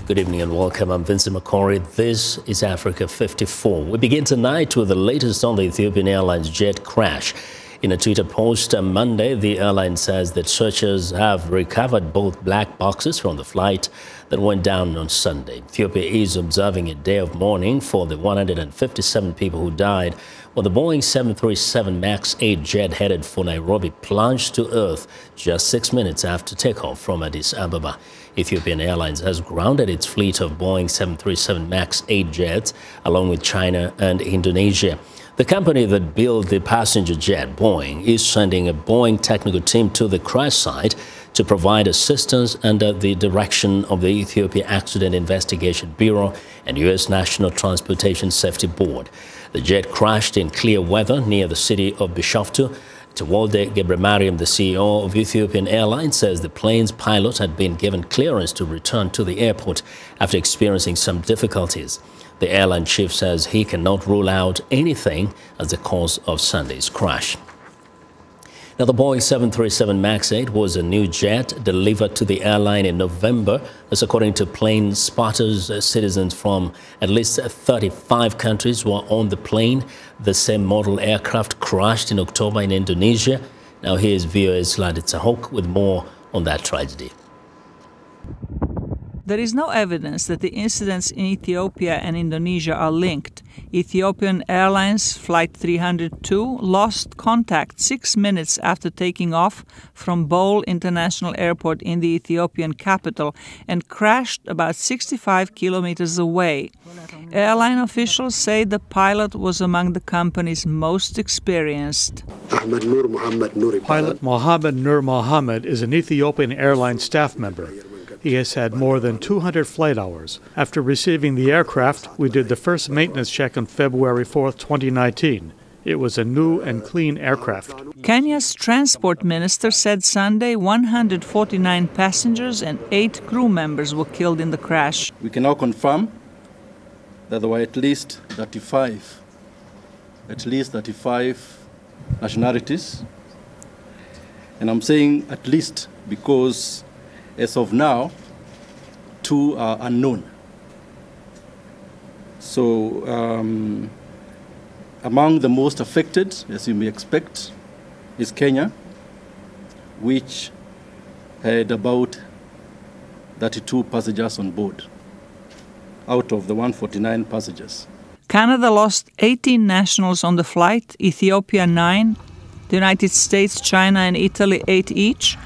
Good evening and welcome. I'm Vincent McCory. This is Africa 54. We begin tonight with the latest on the Ethiopian Airlines jet crash. In a Twitter post on Monday, the airline says that searchers have recovered both black boxes from the flight that went down on Sunday. Ethiopia is observing a day of mourning for the 157 people who died when the Boeing 737 MAX 8 jet headed for Nairobi plunged to earth just 6 minutes after takeoff from Addis Ababa. Ethiopian Airlines has grounded its fleet of Boeing 737 MAX 8 jets along with China and Indonesia. The company that built the passenger jet, Boeing, is sending a Boeing technical team to the crash site to provide assistance under the direction of the Ethiopia Accident Investigation Bureau and U.S. National Transportation Safety Board. The jet crashed in clear weather near the city of Bishoftu. Tewolde Gebremariem, the CEO of Ethiopian Airlines, says the plane's pilot had been given clearance to return to the airport after experiencing some difficulties. The airline chief says he cannot rule out anything as the cause of Sunday's crash. Now, the Boeing 737 MAX 8 was a new jet delivered to the airline in November. As according to plane spotters, citizens from at least 35 countries were on the plane. The same model aircraft crashed in October in Indonesia. Now, here's VOA's Laditsa Hawk with more on that tragedy. There is no evidence that the incidents in Ethiopia and Indonesia are linked. Ethiopian Airlines Flight 302 lost contact 6 minutes after taking off from Bole International Airport in the Ethiopian capital and crashed about 65 kilometers away. Airline officials say the pilot was among the company's most experienced. Pilot Mohammed Nur Mohammed is an Ethiopian Airlines staff member. He has had more than 200 flight hours. After receiving the aircraft, we did the first maintenance check on February 4, 2019. It was a new and clean aircraft. Kenya's transport minister said Sunday 149 passengers and 8 crew members were killed in the crash. We can now confirm that there were at least 35 nationalities. And I'm saying at least because as of now, 2 are unknown. So among the most affected, as you may expect, is Kenya, which had about 32 passengers on board out of the 149 passengers. Canada lost 18 nationals on the flight, Ethiopia 9, the United States, China and Italy 8 each,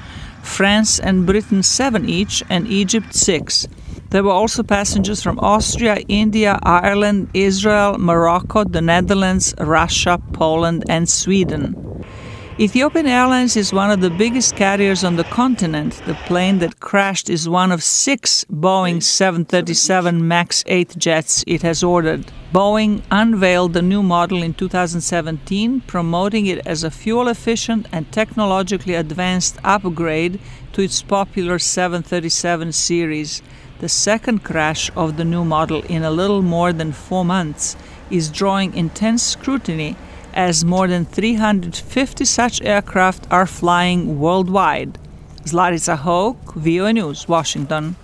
France and Britain 7 each, and Egypt 6. There were also passengers from Austria, India, Ireland, Israel, Morocco, the Netherlands, Russia, Poland, and Sweden. Ethiopian Airlines is one of the biggest carriers on the continent. The plane that crashed is one of 6 Boeing 737 MAX 8 jets it has ordered. Boeing unveiled the new model in 2017, promoting it as a fuel-efficient and technologically advanced upgrade to its popular 737 series. The second crash of the new model in a little more than 4 months is drawing intense scrutiny as more than 350 such aircraft are flying worldwide. Zlarica Hawk, VOA News, Washington.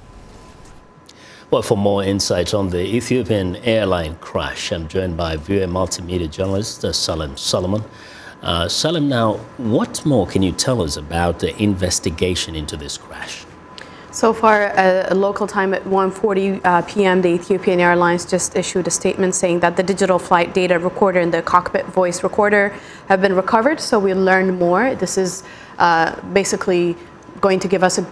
Well, for more insights on the Ethiopian airline crash, I'm joined by VOA Multimedia journalist Salem Solomon. Salem, now, what more can you tell us about the investigation into this crash? So far, local time at 1:40 p.m., the Ethiopian Airlines just issued a statement saying that the digital flight data recorder and the cockpit voice recorder have been recovered, so we'll learn more. This is basically going to give us a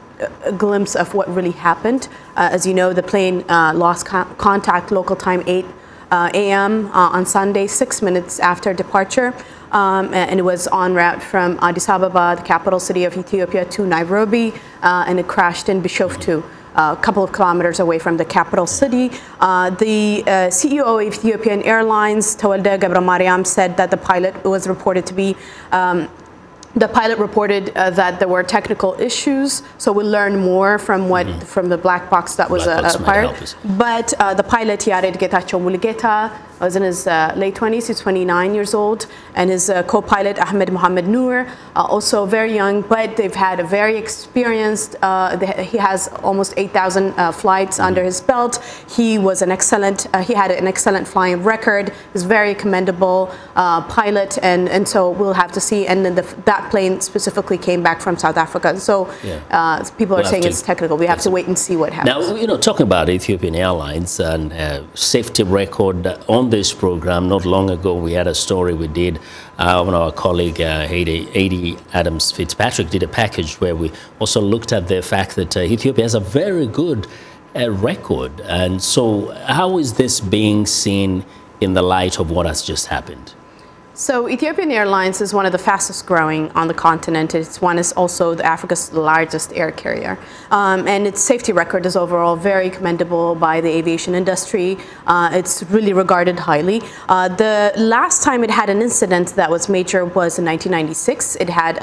glimpse of what really happened. As you know, the plane lost contact local time 8 a.m. On Sunday, 6 minutes after departure. And it was en route from Addis Ababa, the capital city of Ethiopia, to Nairobi, and it crashed in Bishoftu, a couple of kilometers away from the capital city. The CEO of Ethiopian Airlines, Tewolde Gebremariem, said that the pilot was reported to be that there were technical issues, so we'll learn more from from the black box that was acquired. But the pilot, Yared Getachew Mulugeta, was in his late 20s. He's 29 years old. And his co-pilot, Ahmed Mohammed Noor, also very young, but they've had a very experienced, he has almost 8,000 flights under his belt. He was an excellent, he had an excellent flying record. He's very commendable pilot, and so we'll have to see. And then that plane specifically came back from South Africa. So people are saying it's technical. We have to wait and see what happens. Now, talking about Ethiopian Airlines and safety record on this program, not long ago we had a story we did. One of our colleague, Haiti Adams Fitzpatrick, did a package where we also looked at the fact that Ethiopia has a very good record. And so how is this being seen in the light of what has just happened? So Ethiopian Airlines is one of the fastest growing on the continent. It's also Africa's largest air carrier. And its safety record is overall very commendable by the aviation industry. It's really regarded highly. The last time it had an incident that was major was in 1996. It had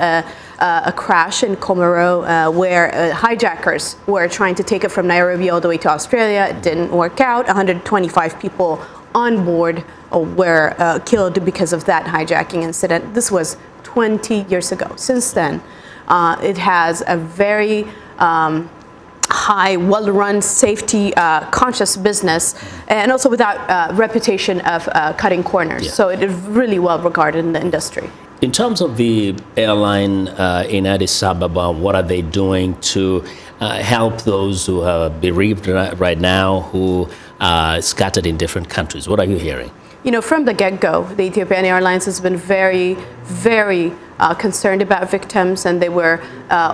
a crash in Komoro where hijackers were trying to take it from Nairobi all the way to Australia. It didn't work out. 125 people on board were killed because of that hijacking incident. This was 20 years ago. Since then, it has a very high, well-run, safety-conscious business, and also without reputation of cutting corners. So it is really well regarded in the industry. In terms of the airline in Addis Ababa, what are they doing to help those who are bereaved right now, who are scattered in different countries? What are you hearing? From the get-go, the Ethiopian Airlines has been very, very concerned about victims, and they were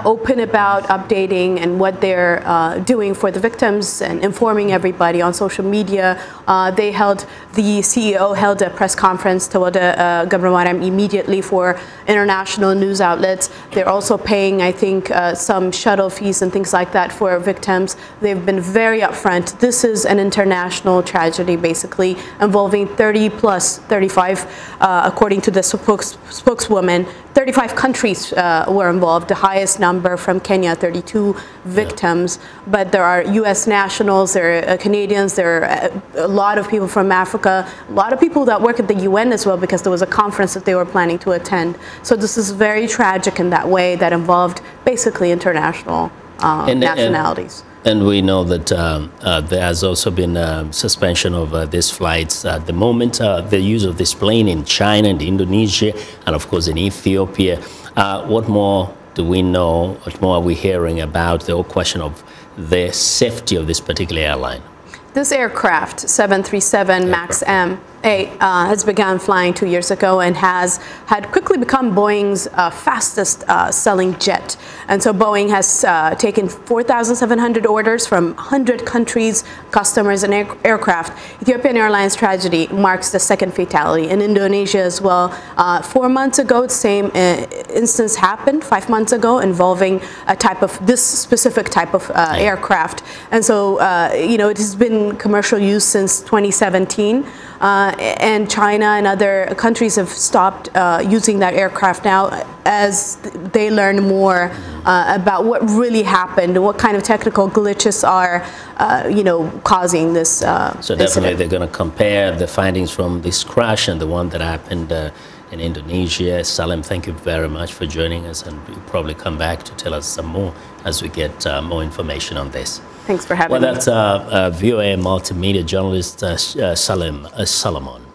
open about updating and what they're doing for the victims and informing everybody on social media. The CEO held a press conference to Gabramaram immediately for international news outlets. They're also paying, I think, some shuttle fees and things like that for victims. They've been very upfront. This is an international tragedy, basically, involving 35, according to the spokeswoman, 35 countries were involved, the highest number from Kenya, 32 victims. But there are U.S. nationals, there are Canadians, there are a lot of people from Africa, a lot of people that work at the UN as well, because there was a conference that they were planning to attend. So this is very tragic in that way that involved basically international nationalities. And we know that there has also been suspension of these flights at the moment. The use of this plane in China and Indonesia, and of course in Ethiopia. What more do we know? What more are we hearing about the whole question of the safety of this particular airline? This aircraft, 737 MAX M, has begun flying 2 years ago and had quickly become Boeing's fastest selling jet. And so Boeing has taken 4,700 orders from 100 countries, customers, and aircraft. Ethiopian Airlines tragedy marks the second fatality in Indonesia as well. 4 months ago, the same instance happened 5 months ago, involving this specific type of aircraft. And so, it has been commercial use since 2017. And China and other countries have stopped using that aircraft now as they learn more about what really happened and what kind of technical glitches are, causing this So definitely they're going to compare the findings from this crash and the one that happened in Indonesia. Salem, thank you very much for joining us, and we'll probably come back to tell us some more as we get more information on this. Thanks for having me. Well, that's VOA Multimedia journalist Salem Solomon.